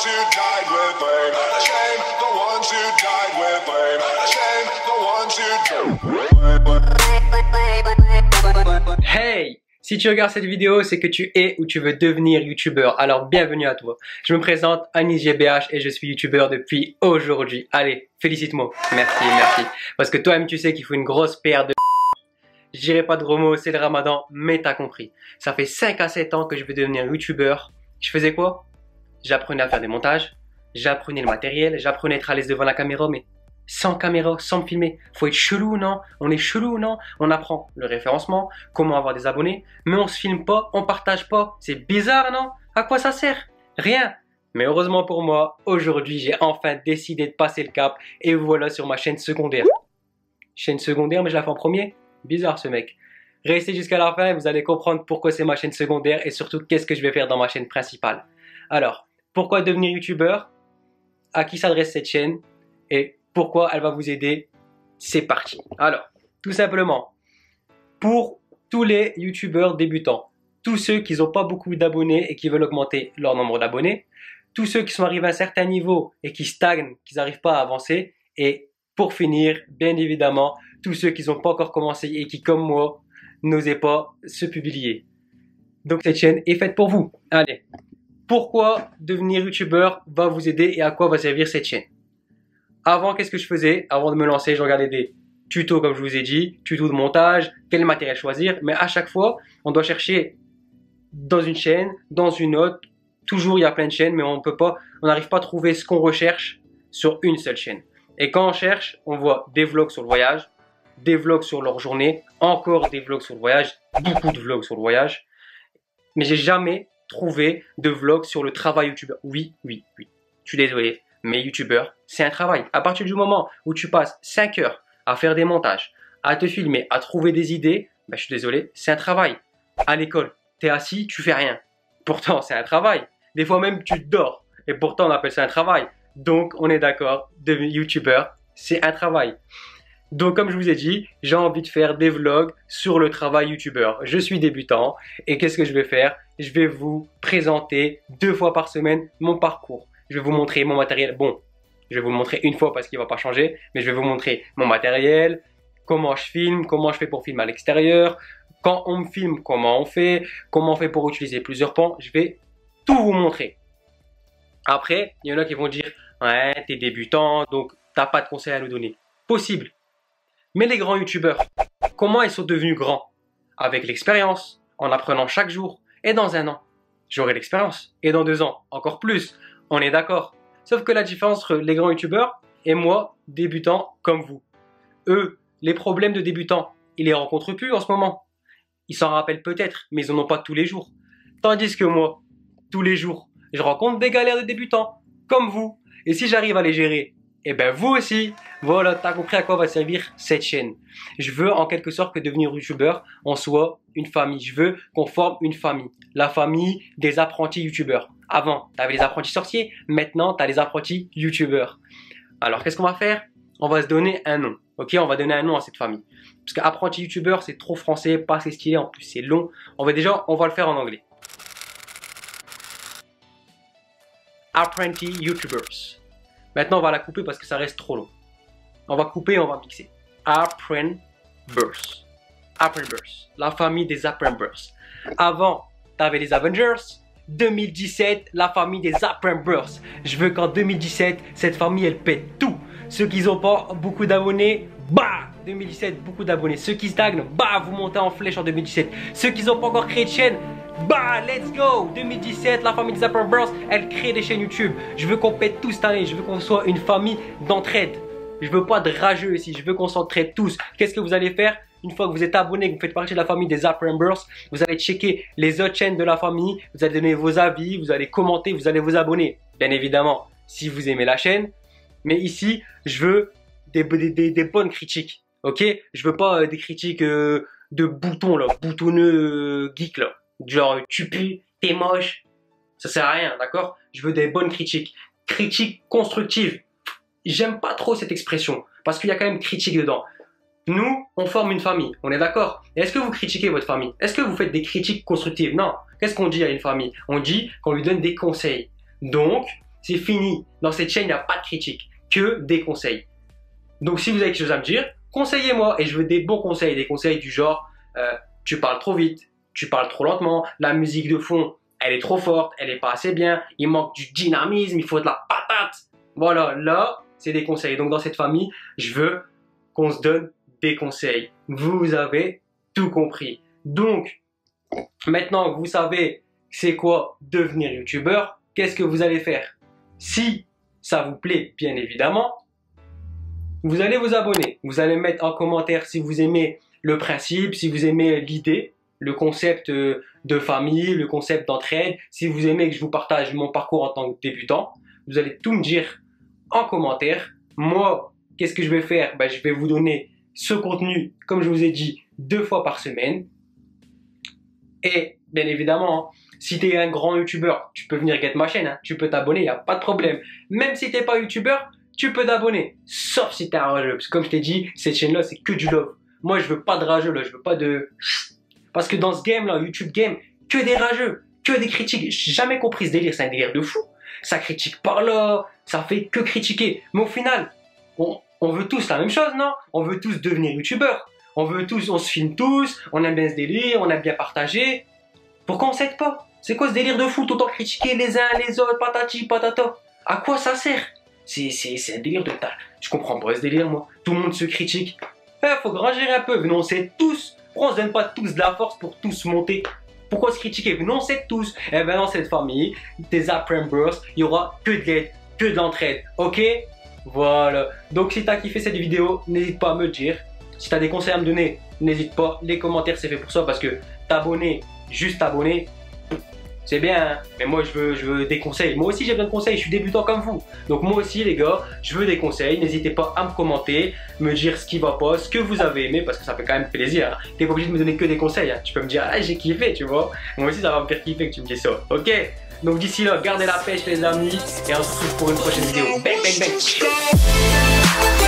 ones who died with blame. Shame the ones who died with blame. Shame the ones who. Hey! Si tu regardes cette vidéo, c'est que tu es ou tu veux devenir youtubeur. Alors bienvenue à toi. Je me présente Anis GBH et je suis youtubeur depuis aujourd'hui. Allez, félicite-moi. Merci, merci. Parce que toi-même tu sais qu'il faut une grosse paire de... Je dirais pas de gros mots, c'est le ramadan, mais t'as compris. Ça fait 5 à 7 ans que je veux devenir youtubeur. Je faisais quoi? J'apprenais à faire des montages, j'apprenais le matériel, j'apprenais à être à l'aise devant la caméra, mais sans caméra, sans me filmer. Faut être chelou, non? On est chelou, non? On apprend le référencement, comment avoir des abonnés, mais on se filme pas, on partage pas. C'est bizarre, non? À quoi ça sert? Rien. Mais heureusement pour moi, aujourd'hui, j'ai enfin décidé de passer le cap et voilà sur ma chaîne secondaire. Chaîne secondaire, mais je la fais en premier? Bizarre ce mec. Restez jusqu'à la fin et vous allez comprendre pourquoi c'est ma chaîne secondaire et surtout qu'est-ce que je vais faire dans ma chaîne principale. Alors, pourquoi devenir youtubeur? À qui s'adresse cette chaîne? Et pourquoi elle va vous aider? C'est parti. Alors, tout simplement, pour tous les youtubeurs débutants, tous ceux qui n'ont pas beaucoup d'abonnés et qui veulent augmenter leur nombre d'abonnés, tous ceux qui sont arrivés à un certain niveau et qui stagnent, qui n'arrivent pas à avancer, et pour finir, bien évidemment, tous ceux qui n'ont pas encore commencé et qui, comme moi, n'osaient pas se publier. Donc cette chaîne est faite pour vous. Allez, pourquoi devenir youtubeur va vous aider et à quoi va servir cette chaîne? Avant, qu'est-ce que je faisais? Avant de me lancer, je regardais des tutos, comme je vous ai dit, tutos de montage, quel matériel choisir. Mais à chaque fois, on doit chercher dans une chaîne, dans une autre. Toujours, il y a plein de chaînes, mais on n'arrive pas à trouver ce qu'on recherche sur une seule chaîne. Et quand on cherche, on voit des vlogs sur le voyage, des vlogs sur leur journée, encore des vlogs sur le voyage, beaucoup de vlogs sur le voyage. Mais j'ai jamais trouvé de vlog sur le travail youtubeur. Oui. Je suis désolé. Mais youtubeur, c'est un travail. À partir du moment où tu passes 5 heures à faire des montages, à te filmer, à trouver des idées, ben, je suis désolé, c'est un travail. À l'école, tu es assis, tu fais rien. Pourtant, c'est un travail. Des fois même, tu dors. Et pourtant, on appelle ça un travail. Donc, on est d'accord, devenir youtubeur, c'est un travail. Donc, comme je vous ai dit, j'ai envie de faire des vlogs sur le travail youtubeur. Je suis débutant. Et qu'est-ce que je vais faire? Je vais vous présenter 2 fois par semaine mon parcours. Je vais vous montrer mon matériel. Bon, je vais vous le montrer une fois parce qu'il ne va pas changer. Mais je vais vous montrer mon matériel, comment je filme, comment je fais pour filmer à l'extérieur. Quand on me filme, comment on fait pour utiliser plusieurs pans. Je vais tout vous montrer. Après, il y en a qui vont dire « Ouais, t'es débutant, donc t'as pas de conseils à nous donner. » Possible. Mais les grands youtubeurs, comment ils sont devenus grands? Avec l'expérience, en apprenant chaque jour. Et dans 1 an, j'aurai l'expérience. Et dans 2 ans, encore plus. On est d'accord. Sauf que la différence entre les grands youtubeurs et moi, débutant comme vous. Eux, les problèmes de débutants, ils les rencontrent plus en ce moment. Ils s'en rappellent peut-être, mais ils n'en ont pas tous les jours. Tandis que moi, tous les jours, je rencontre des galères de débutants, comme vous. Et si j'arrive à les gérer, et ben vous aussi. Voilà, t'as compris à quoi va servir cette chaîne. Je veux en quelque sorte que devenir youtubeur, on soit une famille. Je veux qu'on forme une famille. La famille des apprentis youtubeurs. Avant, tu avais les apprentis sorciers. Maintenant, tu as les apprentis youtubeurs. Alors, qu'est-ce qu'on va faire? On va se donner un nom. Ok, on va donner un nom à cette famille. Parce qu'apprenti youtubeur, c'est trop français, pas assez stylé. En plus, c'est long. On va le faire en anglais. Apprenti youtubers. Maintenant, on va la couper parce que ça reste trop long. On va couper et on va mixer. Apprentice. La famille des Apprentices. Avant, tu avais les Avengers. 2017, la famille des Apprentices. Je veux qu'en 2017, cette famille, elle pète tout. Ceux qui n'ont pas beaucoup d'abonnés, bah 2017, beaucoup d'abonnés. Ceux qui stagnent, bah vous montez en flèche en 2017. Ceux qui n'ont pas encore créé de chaîne, bah let's go 2017, la famille des Apprentices, elle crée des chaînes YouTube. Je veux qu'on pète tout cette année. Je veux qu'on soit une famille d'entraide. Je veux pas de rageux ici. Je veux qu'on s'entraide tous. Qu'est-ce que vous allez faire? Une fois que vous êtes abonné, que vous faites partie de la famille des Apprentices, vous allez checker les autres chaînes de la famille, vous allez donner vos avis, vous allez commenter, vous allez vous abonner. Bien évidemment, si vous aimez la chaîne. Mais ici, je veux des bonnes critiques. Ok? Je veux pas des critiques de boutons là, boutonneux geek là. Genre, tu pues, t'es moche. Ça sert à rien, d'accord? Je veux des bonnes critiques. Critiques constructives. J'aime pas trop cette expression parce qu'il y a quand même critique dedans. Nous, on forme une famille, on est d'accord? Et est-ce que vous critiquez votre famille? Est-ce que vous faites des critiques constructives? Non. Qu'est-ce qu'on dit à une famille? On dit qu'on lui donne des conseils. Donc, c'est fini. Dans cette chaîne, il n'y a pas de critique, que des conseils. Donc si vous avez quelque chose à me dire, conseillez-moi. Et je veux des bons conseils, des conseils du genre, tu parles trop vite, tu parles trop lentement, la musique de fond, elle est trop forte, elle n'est pas assez bien, il manque du dynamisme, il faut de la patate. Voilà, là, c'est des conseils. Donc dans cette famille, je veux qu'on se donne des conseils. Vous avez tout compris. Donc, maintenant que vous savez c'est quoi devenir youtubeur, qu'est-ce que vous allez faire? Si ça vous plaît, bien évidemment, vous allez vous abonner. Vous allez mettre en commentaire si vous aimez le principe, si vous aimez l'idée, le concept de famille, le concept d'entraide, si vous aimez que je vous partage mon parcours en tant que débutant. Vous allez tout me dire en commentaire. Moi, qu'est-ce que je vais faire? Je vais vous donner ce contenu, comme je vous ai dit, 2 fois par semaine. Et bien évidemment, si tu es un grand youtubeur, tu peux venir get ma chaîne, hein. Tu peux t'abonner, il n'y a pas de problème. Même si tu n'es pas youtubeur, tu peux t'abonner. Sauf si tu es un rageux. Parce que comme je t'ai dit, cette chaîne-là, c'est que du love. Moi, je veux pas de rageux, là. Je veux pas de... Parce que dans ce game-là, YouTube game, que des rageux, que des critiques. J'ai jamais compris ce délire, c'est un délire de fou. Ça critique par là, ça fait que critiquer. Mais au final, on veut tous la même chose, non? On veut tous devenir youtubeurs. On veut tous, on se filme tous, on aime bien ce délire, on aime bien partager. Pourquoi on s'aide pas? C'est quoi ce délire de fou? Tout le temps critiquer les uns les autres, patati patata. À quoi ça sert? C'est un délire de tas. Je comprends pas ce délire, moi. Tout le monde se critique. Faut grandir un peu. Venons, on s'aide tous. Pourquoi on se donne pas tous de la force pour tous monter? Pourquoi se critiquer? Venons, on s'aide tous. Et ben dans cette famille, des Aprembers, il y aura que de l'aide, que de l'entraide. Ok? Voilà. Donc si t'as kiffé cette vidéo, n'hésite pas à me le dire. Si tu as des conseils à me donner, n'hésite pas. Les commentaires, c'est fait pour ça parce que t'abonner, juste t'abonner, c'est bien, hein, mais moi je veux des conseils. Moi aussi j'ai besoin de conseils, je suis débutant comme vous. Donc moi aussi les gars, je veux des conseils. N'hésitez pas à me commenter, me dire ce qui va pas, ce que vous avez aimé, parce que ça fait quand même plaisir. Hein. T'es pas obligé de me donner que des conseils. Hein. Tu peux me dire, ah j'ai kiffé, tu vois. Moi aussi ça va me faire kiffer que tu me dises ça. Ok? Donc d'ici là, gardez la pêche les amis. Et on se retrouve pour une prochaine vidéo. Bang bang bang.